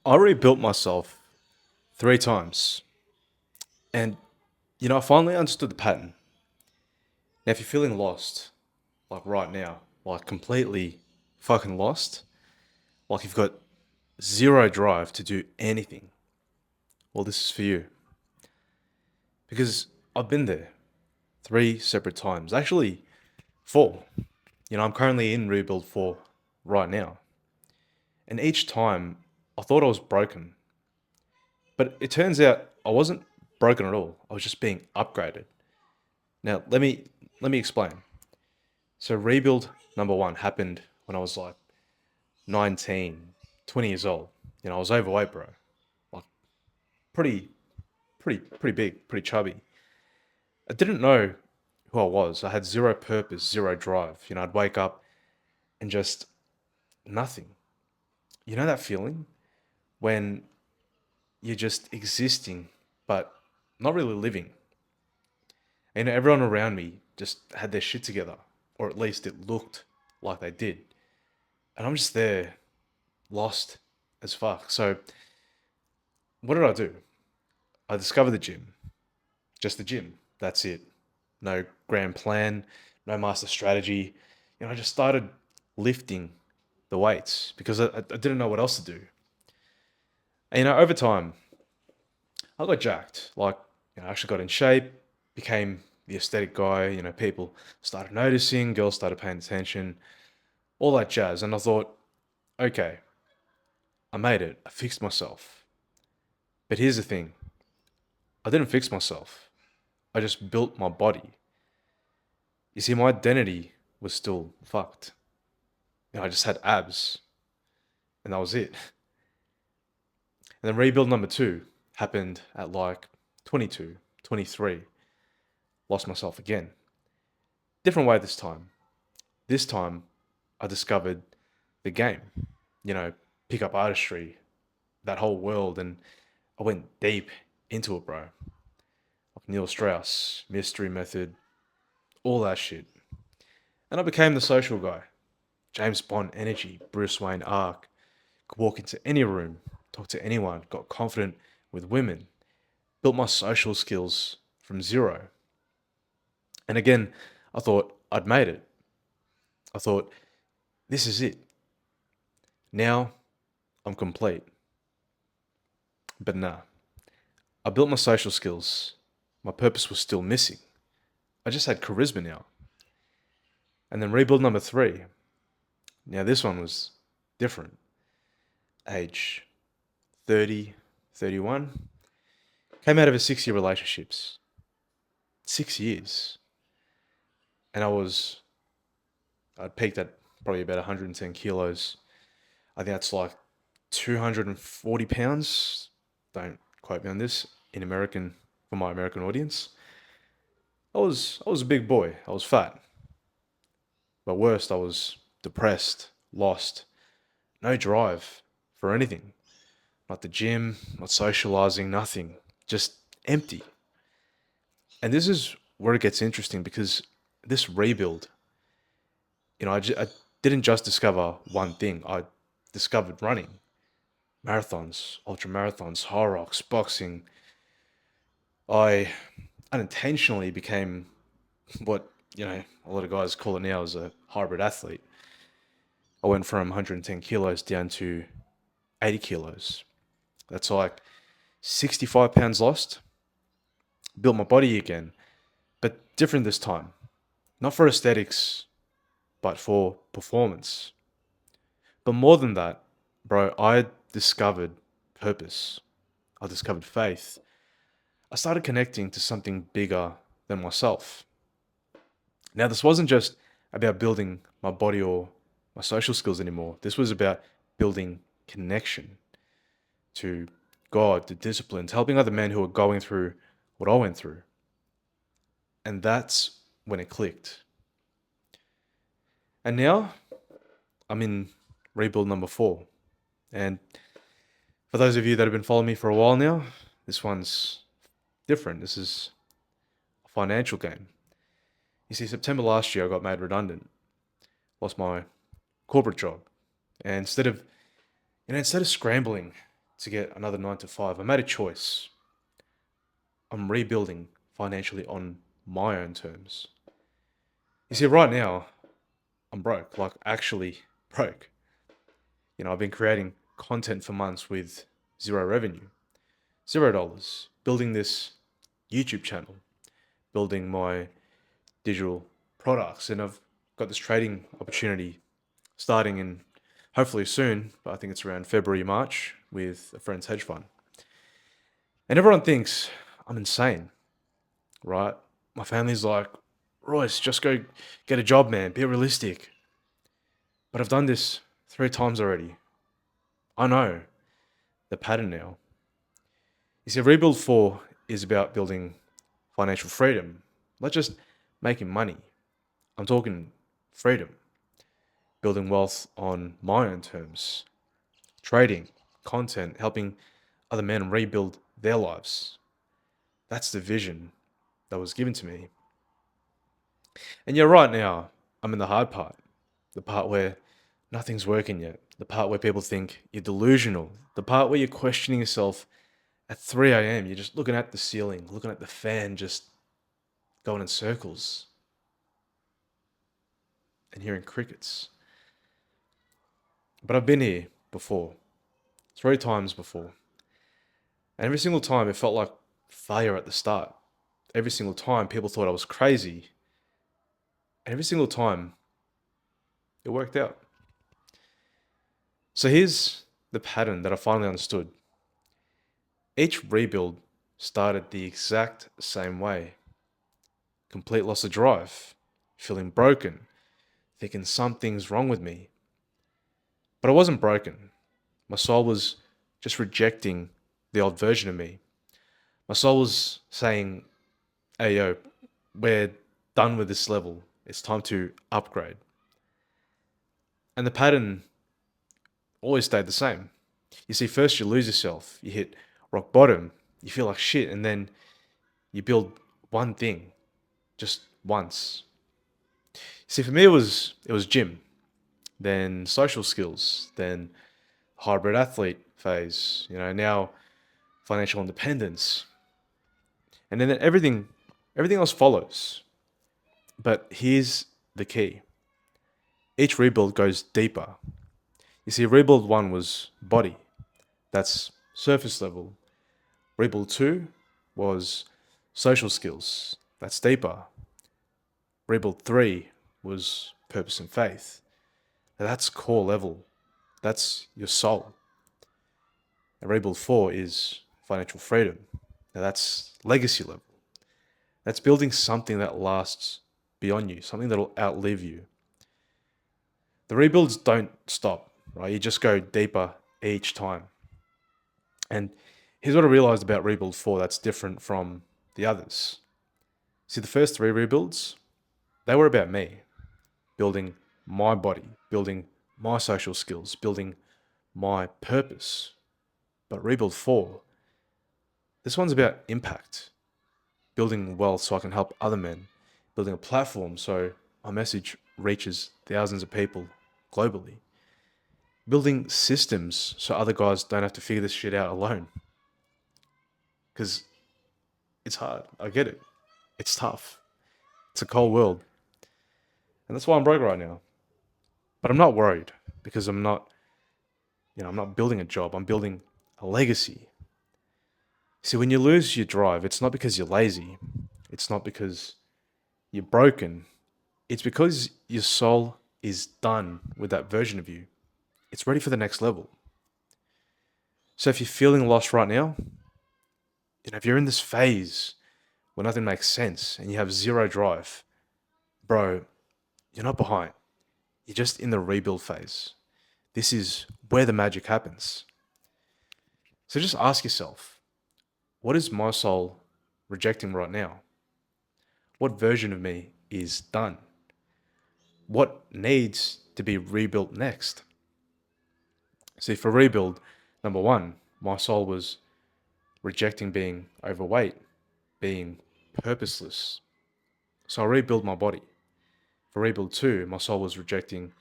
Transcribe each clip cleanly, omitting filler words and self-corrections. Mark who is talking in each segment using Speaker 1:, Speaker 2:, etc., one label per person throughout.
Speaker 1: I rebuilt myself 3 times. And, I finally understood the pattern. Now, if you're feeling lost, like right now, like completely fucking lost, like you've got zero drive to do anything, well, this is for you. Because I've been there 3 separate times. Actually, four. I'm currently in Rebuild 4 right now. And each time, I thought I was broken. But it turns out I wasn't broken at all. I was just being upgraded. Now, let me explain. So rebuild number one happened when I was like 19, 20 years old. I was overweight, bro. Like pretty, pretty big, pretty chubby. I didn't know who I was. I had zero purpose, zero drive. I'd wake up and just nothing. You know that feeling when you're just existing, but not really living. And everyone around me just had their shit together, or at least it looked like they did. And I'm just there, lost as fuck. So what did I do? I discovered the gym, just the gym. That's it. No grand plan, no master strategy. I just started lifting the weights because I didn't know what else to do. And, over time, I got jacked. Like, I actually got in shape, became the aesthetic guy. People started noticing, girls started paying attention, all that jazz. And I thought, okay, I made it. I fixed myself. But here's the thing, I didn't fix myself. I just built my body. You see, my identity was still fucked. I just had abs, and that was it. And then rebuild number two happened at like 22, 23. Lost myself again. Different way this time. This time, I discovered the game. Pick up artistry, that whole world, and I went deep into it, bro. Like Neil Strauss, Mystery Method, all that shit. And I became the social guy. James Bond energy, Bruce Wayne arc. Could walk into any room, talk to anyone, got confident with women, built my social skills from zero. And again, I thought I'd made it. I thought, this is it. Now I'm complete. But nah, I built my social skills. My purpose was still missing. I just had charisma now. And then rebuild number three. Now this one was different. Age 30, 31. Came out of a 6 year relationships. 6 years. And I'd peaked at probably about 110 kilos. I think that's like 240 pounds. Don't quote me on this. For my American audience. I was a big boy. I was fat. But worst, I was depressed, lost, no drive for anything. Not the gym, not socializing, nothing. Just empty. And this is where it gets interesting because this rebuild, I didn't just discover one thing. I discovered running, marathons, ultra marathons, high rocks, boxing. I unintentionally became what, a lot of guys call it now as a hybrid athlete. I went from 110 kilos down to 80 kilos. That's like 65 pounds lost. Built my body again, but different this time. Not for aesthetics, but for performance. But more than that, bro, I discovered purpose. I discovered faith. I started connecting to something bigger than myself. Now, this wasn't just about building my body or my social skills anymore. This was about building connection to God, to discipline, to helping other men who are going through what I went through. And that's when it clicked. And now I'm in rebuild number 4. And for those of you that have been following me for a while now, this one's different. This is a financial game. You see, September last year, I got made redundant, lost my corporate job. And instead of scrambling to get another 9 to 5. I made a choice. I'm rebuilding financially on my own terms. You see, right now, I'm broke, like actually broke. I've been creating content for months with zero revenue, $0, building this YouTube channel, building my digital products, and I've got this trading opportunity starting in hopefully soon, but I think it's around February, March with a friend's hedge fund. And everyone thinks I'm insane, right? My family's like, Royce, just go get a job, man. Be realistic. But I've done this 3 times already. I know the pattern now. You see, Rebuild 4 is about building financial freedom, not just making money. I'm talking freedom, building wealth on my own terms, trading, content, helping other men rebuild their lives. That's the vision that was given to me. And yeah, right now, I'm in the hard part, the part where nothing's working yet, the part where people think you're delusional, the part where you're questioning yourself at 3 a.m. You're just looking at the ceiling, looking at the fan, just going in circles and hearing crickets. But I've been here before, 3 times before. And every single time it felt like failure at the start. Every single time people thought I was crazy. And every single time it worked out. So here's the pattern that I finally understood. Each rebuild started the exact same way. Complete loss of drive, feeling broken, thinking something's wrong with me. But I wasn't broken. My soul was just rejecting the old version of me. My soul was saying, hey, yo, we're done with this level. It's time to upgrade. And the pattern always stayed the same. You see, first you lose yourself, you hit rock bottom, you feel like shit, and then you build one thing just once. See, for me, it was gym, then social skills, then hybrid athlete phase, now financial independence. And then everything else follows. But here's the key. Each rebuild goes deeper. You see, rebuild 1 was body. That's surface level. Rebuild 2 was social skills. That's deeper. Rebuild 3 was purpose and faith. Now that's core level. That's your soul. And Rebuild 4 is financial freedom. Now that's legacy level. That's building something that lasts beyond you, something that'll outlive you. The rebuilds don't stop, right? You just go deeper each time. And here's what I realized about Rebuild 4 that's different from the others. See, the first 3 rebuilds, they were about me, building my body, building my social skills, building my purpose. But Rebuild 4, this one's about impact, building wealth so I can help other men, building a platform so my message reaches thousands of people globally, building systems so other guys don't have to figure this shit out alone. Because it's hard. I get it. It's tough. It's a cold world. And that's why I'm broke right now. But I'm not worried because I'm not building a job. I'm building a legacy. See, when you lose your drive, it's not because you're lazy. It's not because you're broken. It's because your soul is done with that version of you. It's ready for the next level. So if you're feeling lost right now, if you're in this phase where nothing makes sense and you have zero drive, bro, you're not behind. You're just in the rebuild phase. This is where the magic happens. So just ask yourself, what is my soul rejecting right now? What version of me is done? What needs to be rebuilt next? See, for rebuild, number 1, my soul was rejecting being overweight, being purposeless. So I rebuilt my body. For rebuild 2, my soul was rejecting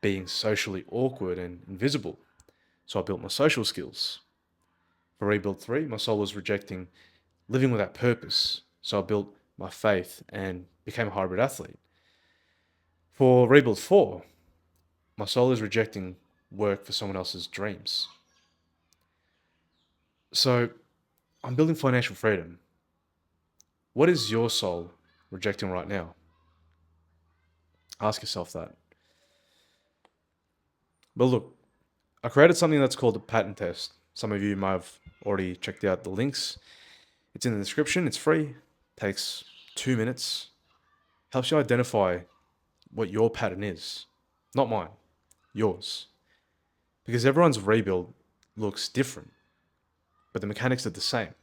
Speaker 1: being socially awkward and invisible. So I built my social skills. For Rebuild 3, my soul was rejecting living without purpose, so I built my faith and became a hybrid athlete. For Rebuild 4, my soul is rejecting work for someone else's dreams. So I'm building financial freedom. What is your soul rejecting right now? Ask yourself that. But look, I created something that's called a pattern test. Some of you might have already checked out the links. It's in the description. It's free. Takes 2 minutes. Helps you identify what your pattern is. Not mine, yours. Because everyone's rebuild looks different, but the mechanics are the same.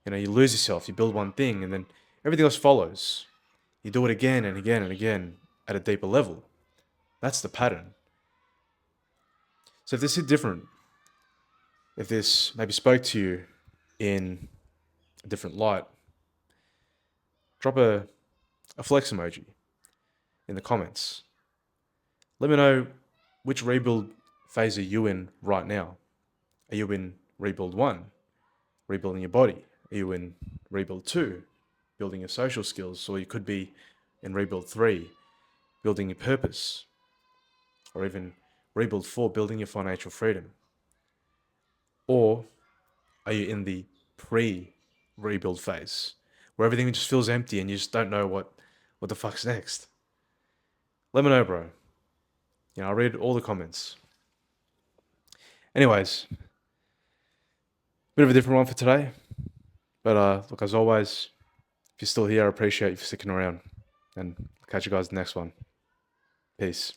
Speaker 1: You lose yourself, you build one thing, and then everything else follows. You do it again and again and again at a deeper level. That's the pattern. So if this hit different, if this maybe spoke to you in a different light, drop a flex emoji in the comments. Let me know which rebuild phase are you in right now. Are you in rebuild 1, rebuilding your body? Are you in rebuild 2, building your social skills? Or you could be in rebuild 3, building your purpose? Or even rebuild 4, building your financial freedom? Or are you in the pre-rebuild phase, where everything just feels empty and you just don't know what the fuck's next? Let me know, bro. I'll read all the comments. Anyways, bit of a different one for today. But look, as always, if you're still here, I appreciate you for sticking around. And I'll catch you guys in the next one. Peace.